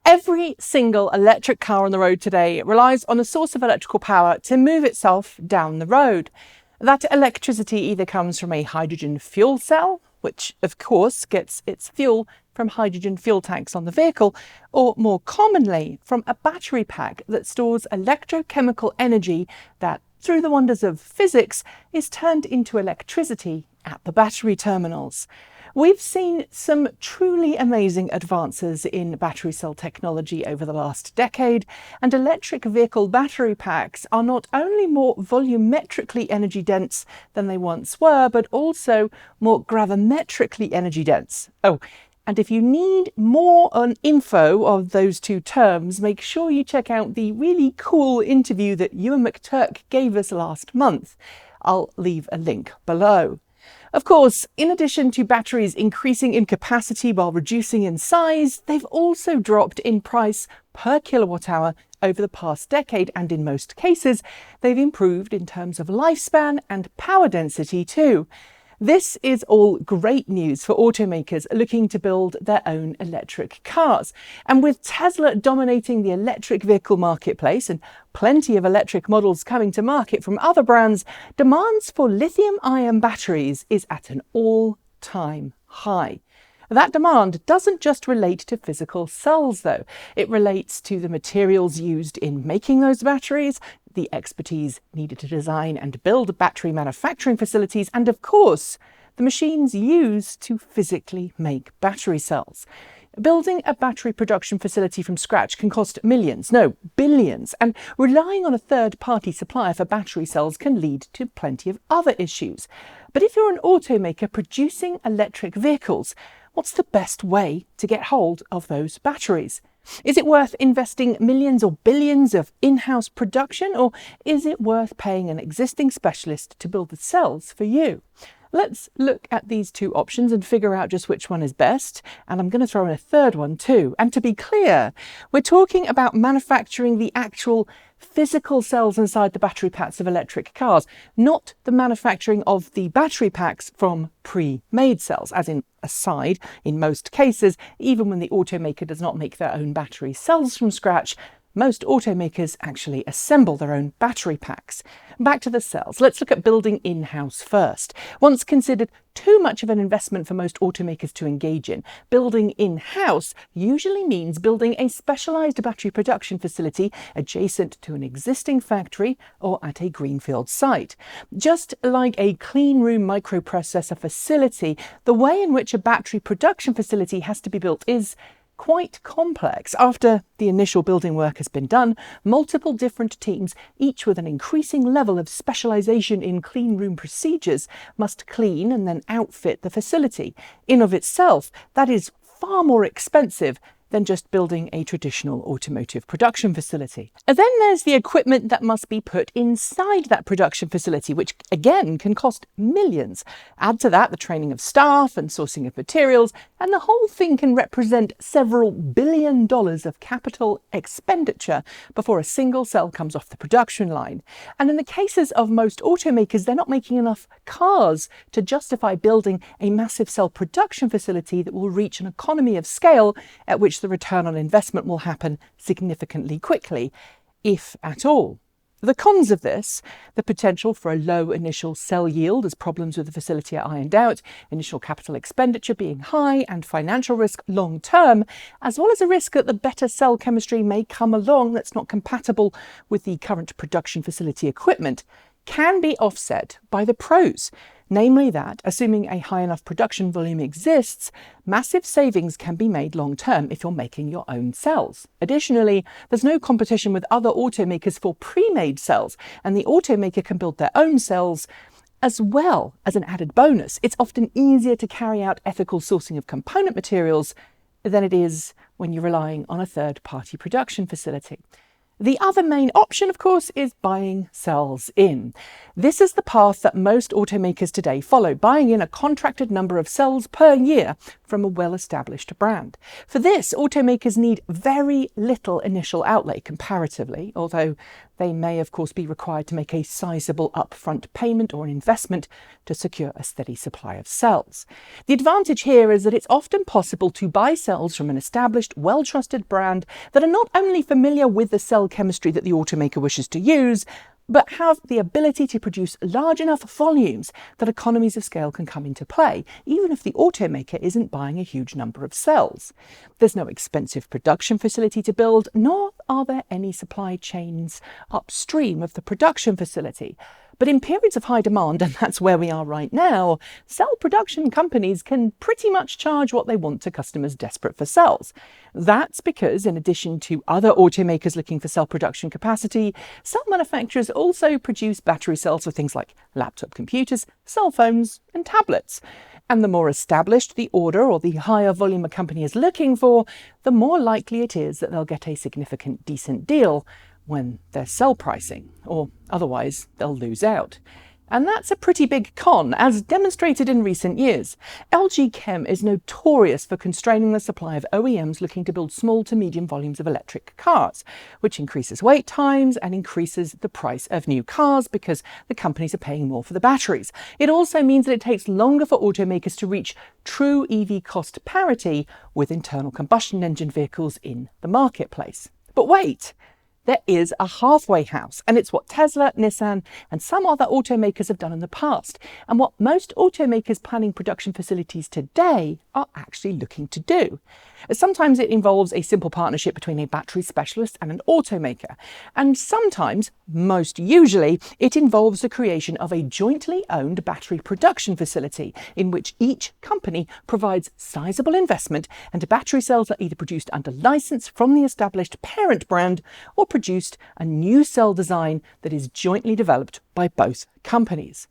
Every single electric car on the road today relies on a source of electrical power to move itself down the road. That electricity either comes from a hydrogen fuel cell, which of course gets its fuel from hydrogen fuel tanks on the vehicle, or more commonly from a battery pack that stores electrochemical energy that, through the wonders of physics, is turned into electricity at the battery terminals. We've seen some truly amazing advances in battery cell technology over the last decade, and electric vehicle battery packs are not only more volumetrically energy dense than they once were, but also more gravimetrically energy dense. Oh, and if you need more on info of those two terms, make sure you check out the really cool interview that Ewan McTurk gave us last month. I'll leave a link below. Of course, in addition to batteries increasing in capacity while reducing in size, they've also dropped in price per kilowatt hour over the past decade, and in most cases, they've improved in terms of lifespan and power density too. This is all great news for automakers looking to build their own electric cars. And with Tesla dominating the electric vehicle marketplace and plenty of electric models coming to market from other brands, demands for lithium-ion batteries is at an all-time high. That demand doesn't just relate to physical cells, though. It relates to the materials used in making those batteries, the expertise needed to design and build battery manufacturing facilities, and of course, the machines used to physically make battery cells. Building a battery production facility from scratch can cost millions, no, billions, and relying on a third-party supplier for battery cells can lead to plenty of other issues. But if you're an automaker producing electric vehicles, what's the best way to get hold of those batteries? Is it worth investing millions or billions of in-house production, or is it worth paying an existing specialist to build the cells for you? Let's look at these two options and figure out just which one is best. And I'm going to throw in a third one too. And to be clear, we're talking about manufacturing the actual physical cells inside the battery packs of electric cars, not the manufacturing of the battery packs from pre-made cells. As in, aside, in most cases, even when the automaker does not make their own battery cells from scratch, most automakers actually assemble their own battery packs. Back to the cells. Let's look at building in-house first. Once considered too much of an investment for most automakers to engage in, building in-house usually means building a specialised battery production facility adjacent to an existing factory or at a greenfield site. Just like a clean room microprocessor facility, the way in which a battery production facility has to be built is quite complex. After the initial building work has been done, multiple different teams, each with an increasing level of specialization in clean room procedures, must clean and then outfit the facility. In of itself, that is far more expensive than just building a traditional automotive production facility. And then there's the equipment that must be put inside that production facility, which again can cost millions. Add to that the training of staff and sourcing of materials, and the whole thing can represent several $1 billion of capital expenditure before a single cell comes off the production line. And in the cases of most automakers, they're not making enough cars to justify building a massive cell production facility that will reach an economy of scale at which the return on investment will happen significantly quickly, if at all. The cons of this: the potential for a low initial cell yield as problems with the facility are ironed out, initial capital expenditure being high, and financial risk long term, as well as a risk that the better cell chemistry may come along that's not compatible with the current production facility equipment, can be offset by the pros. Namely that, assuming a high enough production volume exists, massive savings can be made long term if you're making your own cells. Additionally, there's no competition with other automakers for pre-made cells, and the automaker can build their own cells as well. As an added bonus, it's often easier to carry out ethical sourcing of component materials than it is when you're relying on a third-party production facility. The other main option, of course, is buying cells in. This is the path that most automakers today follow, buying in a contracted number of cells per year from a well-established brand. For this, automakers need very little initial outlay comparatively, although They may, of course, be required to make a sizable upfront payment or an investment to secure a steady supply of cells. The advantage here is that it's often possible to buy cells from an established, well-trusted brand that are not only familiar with the cell chemistry that the automaker wishes to use, but have the ability to produce large enough volumes that economies of scale can come into play, even if the automaker isn't buying a huge number of cells. There's no expensive production facility to build, nor are there any supply chains upstream of the production facility. But in periods of high demand, and that's where we are right now, cell production companies can pretty much charge what they want to customers desperate for cells. That's because, in addition to other automakers looking for cell production capacity, cell manufacturers also produce battery cells for things like laptop computers, cell phones, and tablets. And the more established the order or the higher volume a company is looking for, the more likely it is that they'll get a significant decent deal when they're cell pricing, or otherwise they'll lose out. And that's a pretty big con, as demonstrated in recent years. LG Chem is notorious for constraining the supply of OEMs looking to build small to medium volumes of electric cars, which increases wait times and increases the price of new cars because the companies are paying more for the batteries. It also means that it takes longer for automakers to reach true EV cost parity with internal combustion engine vehicles in the marketplace. But wait! There is a halfway house, and it's what Tesla, Nissan, and some other automakers have done in the past, and what most automakers planning production facilities today are actually looking to do. Sometimes it involves a simple partnership between a battery specialist and an automaker, and sometimes, most usually, it involves the creation of a jointly owned battery production facility in which each company provides sizable investment and battery cells are either produced under license from the established parent brand or produced a new cell design that is jointly developed by both companies.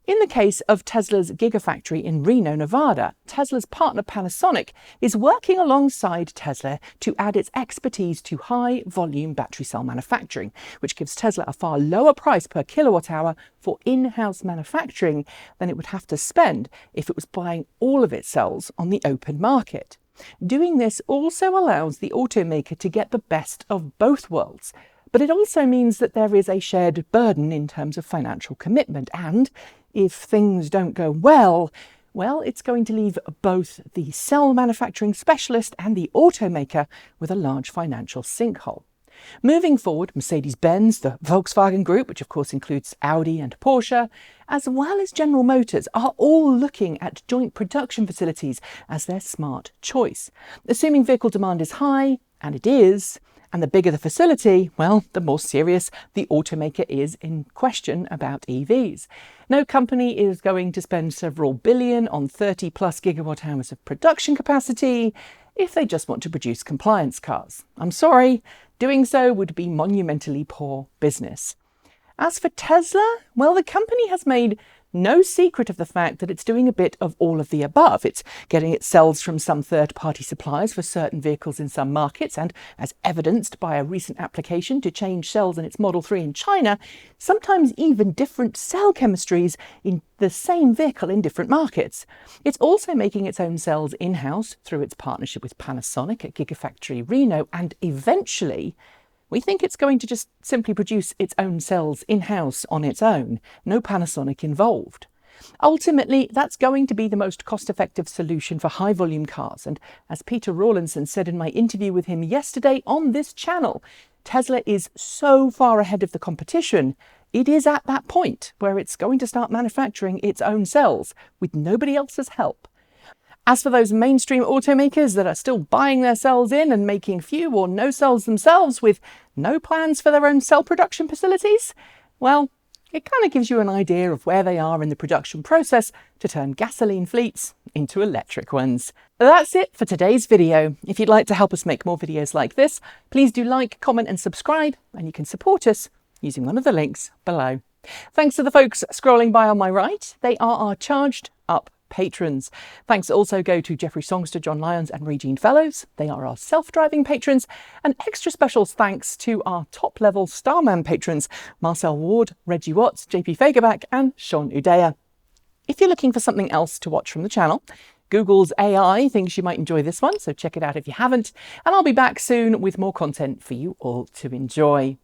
In the case of Tesla's Gigafactory in Reno, Nevada, Tesla's partner Panasonic is working alongside Tesla to add its expertise to high-volume battery cell manufacturing, which gives Tesla a far lower price per kilowatt hour for in-house manufacturing than it would have to spend if it was buying all of its cells on the open market. Doing this also allows the automaker to get the best of both worlds, but it also means that there is a shared burden in terms of financial commitment, and if things don't go well, it's going to leave both the cell manufacturing specialist and the automaker with a large financial sinkhole. Moving forward, Mercedes-Benz, the Volkswagen Group, which of course includes Audi and Porsche, as well as General Motors, are all looking at joint production facilities as their smart choice. Assuming vehicle demand is high, and it is, and the bigger the facility, the more serious the automaker is in question about EVs. No company is going to spend several billion on 30 plus gigawatt hours of production capacity if they just want to produce compliance cars. I'm sorry, doing so would be monumentally poor business. As for Tesla, the company has made no secret of the fact that it's doing a bit of all of the above. It's getting its cells from some third-party suppliers for certain vehicles in some markets, and as evidenced by a recent application to change cells in its Model 3 in China, sometimes even different cell chemistries in the same vehicle in different markets. It's also making its own cells in-house through its partnership with Panasonic at Gigafactory Reno, and eventually we think it's going to just simply produce its own cells in-house on its own, no Panasonic involved. Ultimately, that's going to be the most cost-effective solution for high-volume cars, and as Peter Rawlinson said in my interview with him yesterday on this channel, Tesla is so far ahead of the competition, it is at that point where it's going to start manufacturing its own cells with nobody else's help. As for those mainstream automakers that are still buying their cells in and making few or no cells themselves with no plans for their own cell production facilities, it kind of gives you an idea of where they are in the production process to turn gasoline fleets into electric ones. That's it for today's video. If you'd like to help us make more videos like this, please do like, comment and subscribe, and you can support us using one of the links below. Thanks to the folks scrolling by on my right. They are our charged up patrons. Thanks also go to Jeffrey Songster, John Lyons and Regine Fellows. They are our self-driving patrons, and extra special thanks to our top-level Starman patrons, Marcel Ward, Reggie Watts, JP Fagerback and Sean Udea. If you're looking for something else to watch from the channel, Google's AI thinks you might enjoy this one, so check it out if you haven't. And I'll be back soon with more content for you all to enjoy.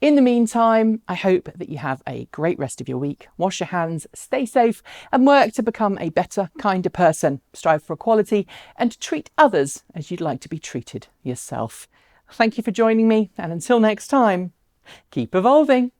In the meantime, I hope that you have a great rest of your week. Wash your hands, stay safe, and work to become a better, kinder person. Strive for equality and treat others as you'd like to be treated yourself. Thank you for joining me, and until next time, keep evolving.